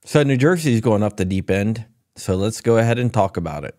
So New Jersey is going off the deep end. So let's go ahead and talk about it.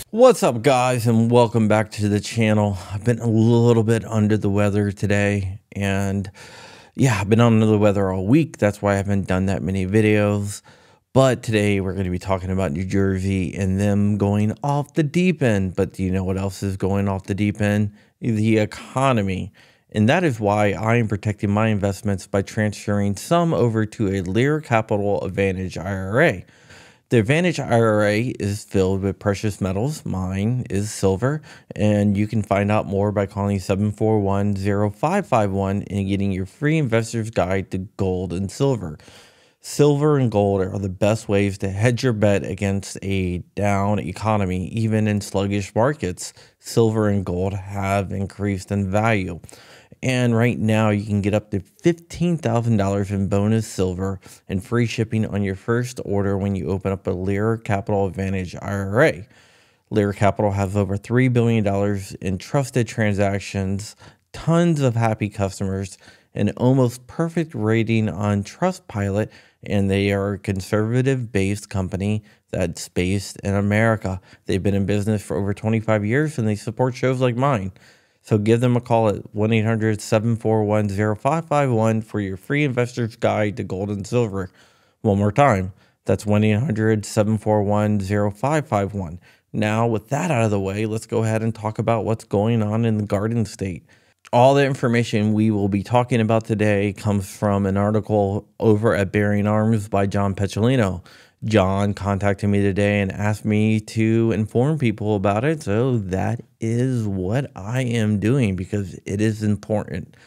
What's up, guys, and welcome back to the channel. I've been a little bit under the weather today, and yeah, I've been under the weather all week. That's why I haven't done that many videos. But today we're going to be talking about New Jersey and them going off the deep end. But do you know what else is going off the deep end? The economy. And that is why I am protecting my investments by transferring some over to a Lear Capital Advantage IRA. The Advantage IRA is filled with precious metals. Mine is silver, and you can find out more by calling 741-0551 and getting your free investor's guide to gold and silver. Silver and gold are the best ways to hedge your bet against a down economy. Even in sluggish markets, silver and gold have increased in value. And right now, you can get up to $15,000 in bonus silver and free shipping on your first order when you open up a Lear Capital Advantage IRA. Lear Capital has over $3 billion in trusted transactions, tons of happy customers, an almost perfect rating on Trustpilot, and they are a conservative-based company that's based in America. They've been in business for over 25 years, and they support shows like mine. So give them a call at 1-800-741-0551 for your free investor's guide to gold and silver. One more time, that's 1-800-741-0551. Now, with that out of the way, let's go ahead and talk about what's going on in the Garden State. All the information we will be talking about today comes from an article over at Bearing Arms by John Petrolino. John contacted me today and asked me to inform people about it. So that is what I am doing because it is important.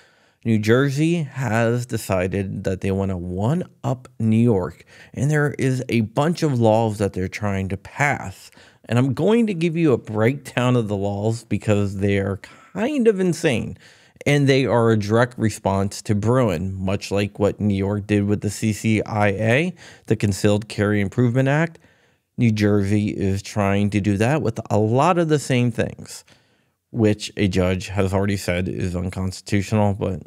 New Jersey has decided that they want to one-up New York, and there is a bunch of laws that they're trying to pass. And I'm going to give you a breakdown of the laws because they are kind of insane. And they are a direct response to Bruen, much like what New York did with the CCIA, the Concealed Carry Improvement Act. New Jersey is trying to do that with a lot of the same things, which a judge has already said is unconstitutional, but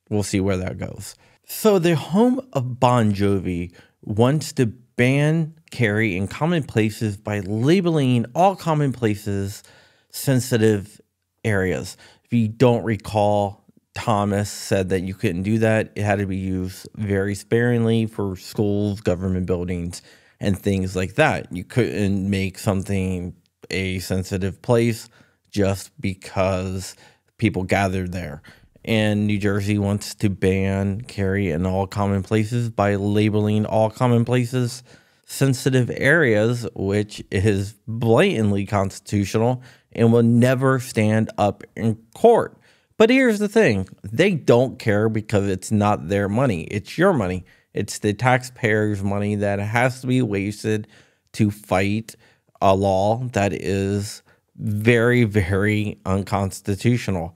we'll see where that goes. So the home of Bon Jovi wants to ban carry in common places by labeling all common places sensitive areas. If you don't recall, Thomas said that you couldn't do that. It had to be used very sparingly for schools, government buildings, and things like that. You couldn't make something a sensitive place just because people gathered there. And New Jersey wants to ban carry in all common places by labeling all common places sensitive areas, which is blatantly constitutional and will never stand up in court. But here's the thing. They don't care because it's not their money. It's your money. It's the taxpayers' money that has to be wasted to fight a law that is very, very unconstitutional.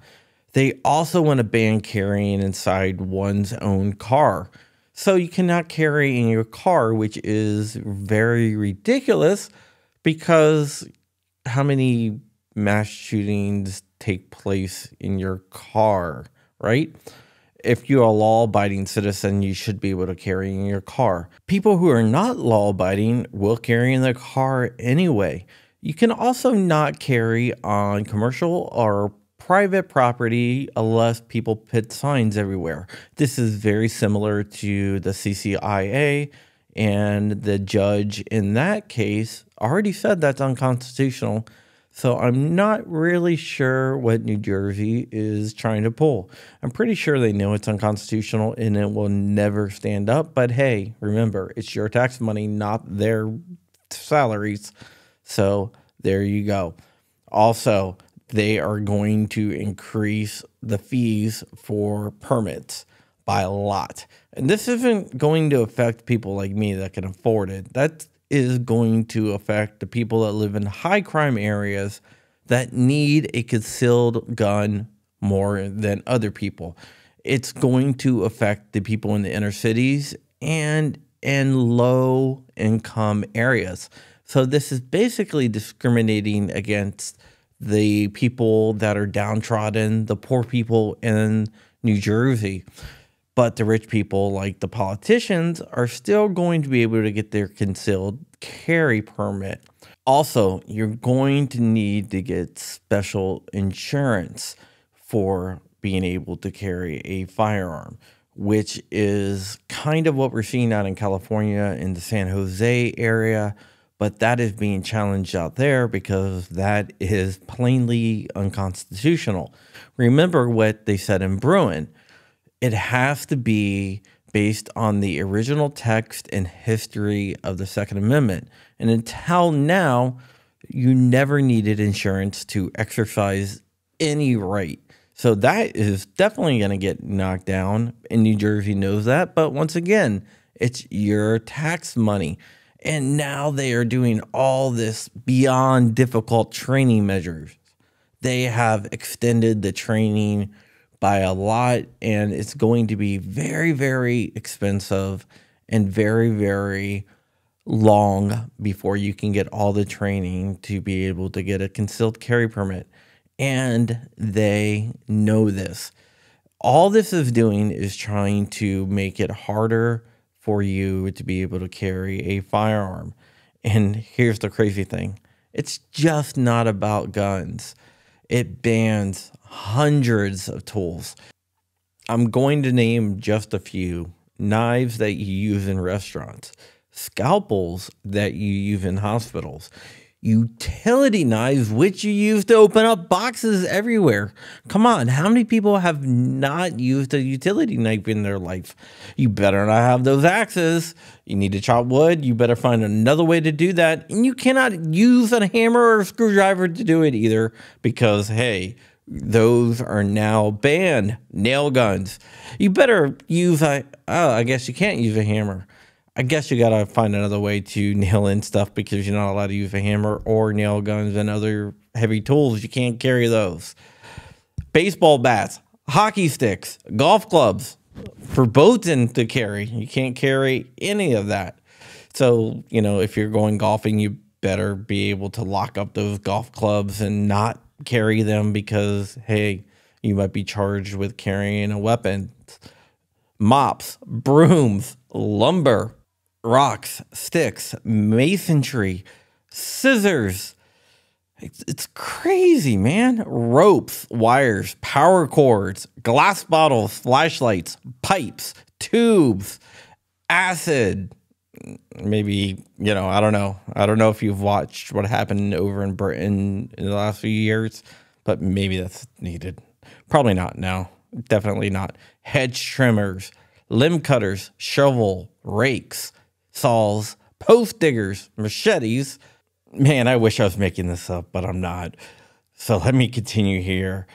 They also want to ban carrying inside one's own car. So you cannot carry in your car, which is very ridiculous because how many mass shootings take place in your car, right? If you're a law-abiding citizen, you should be able to carry in your car. People who are not law-abiding will carry in their car anyway. You can also not carry on commercial or private property unless people put signs everywhere. This is very similar to the CCIA, and the judge in that case already said that's unconstitutional. So I'm not really sure what New Jersey is trying to pull. I'm pretty sure they know it's unconstitutional and it will never stand up. But hey, remember, it's your tax money, not their salaries. So there you go. Also, they are going to increase the fees for permits by a lot. And this isn't going to affect people like me that can afford it. That is going to affect the people that live in high crime areas that need a concealed gun more than other people. It's going to affect the people in the inner cities and in low income areas. So this is basically discriminating against the people that are downtrodden, the poor people in New Jersey. But the rich people, like the politicians, are still going to be able to get their concealed carry permit. Also, you're going to need to get special insurance for being able to carry a firearm, which is kind of what we're seeing out in California in the San Jose area. But that is being challenged out there because that is plainly unconstitutional. Remember what they said in Bruen. It has to be based on the original text and history of the Second Amendment. And until now, you never needed insurance to exercise any right. So that is definitely going to get knocked down, and New Jersey knows that. But once again, it's your tax money. And now they are doing all this beyond difficult training measures. They have extended the training by a lot, and it's going to be very, very expensive and very, very long before you can get all the training to be able to get a concealed carry permit. And they know this. All this is doing is trying to make it harder for you to be able to carry a firearm. And here's the crazy thing. It's just not about guns. It bans hundreds of tools. I'm going to name just a few. Knives that you use in restaurants, scalpels that you use in hospitals, utility knives which you use to open up boxes everywhere. Come on, how many people have not used a utility knife in their life? You better not have those axes. You need to chop wood. You better find another way to do that. And you cannot use a hammer or a screwdriver to do it either because, hey, those are now banned. Nail guns. You better use I guess you can't use a hammer. I guess you got to find another way to nail in stuff because you're not allowed to use a hammer or nail guns and other heavy tools. You can't carry those. Baseball bats, hockey sticks, golf clubs, verboten to carry. You can't carry any of that. So, if you're going golfing, you better be able to lock up those golf clubs and not carry them because, hey, you might be charged with carrying a weapon. Mops, brooms, lumber, rocks, sticks, masonry, scissors. It's crazy, man. Ropes, wires, power cords, glass bottles, flashlights, pipes, tubes, acid. Maybe, I don't know. I don't know if you've watched what happened over in Britain in the last few years, but maybe that's needed. Probably not now. Definitely not. Hedge trimmers, limb cutters, shovel, rakes, saws, post diggers, machetes. Man, I wish I was making this up, but I'm not. So let me continue here.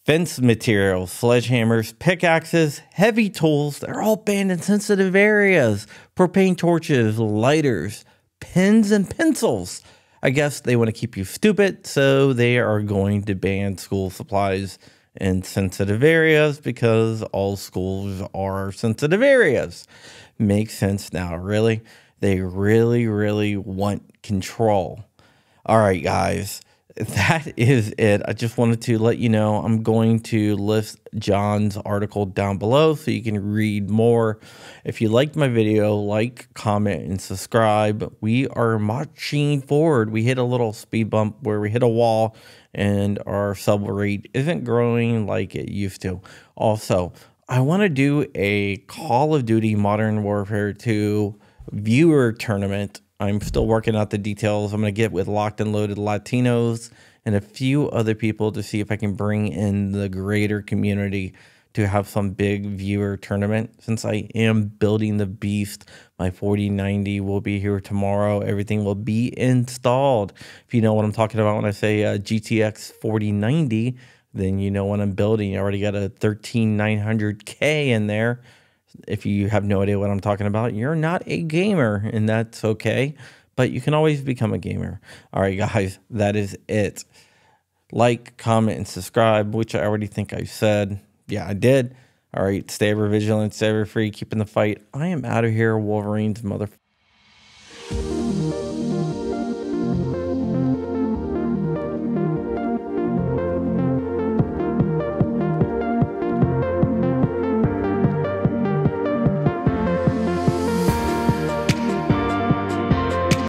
Fence materials, sledgehammers, pickaxes, heavy tools, they're all banned in sensitive areas. Propane torches, lighters, pens, and pencils. I guess they want to keep you stupid, so they are going to ban school supplies in sensitive areas because all schools are sensitive areas. Makes sense now, really. They really, really want control. All right, guys. That is it. I just wanted to let you know I'm going to list John's article down below so you can read more. If you liked my video, like, comment, and subscribe. We are marching forward. We hit a little speed bump where we hit a wall and our sub rate isn't growing like it used to. Also, I want to do a Call of Duty Modern Warfare 2 viewer tournament. I'm still working out the details. I'm going to get with Locked and Loaded Latinos and a few other people to see if I can bring in the greater community to have some big viewer tournament. Since I am building the beast, my 4090 will be here tomorrow. Everything will be installed. If you know what I'm talking about when I say GTX 4090, then you know what I'm building. I already got a 13900K in there. If you have no idea what I'm talking about, you're not a gamer, and that's okay. But you can always become a gamer. All right, guys, that is it. Like, comment, and subscribe, which I already think I said. Yeah, I did. All right, stay ever vigilant, stay ever free, keeping the fight. I am out of here, Wolverines, mother.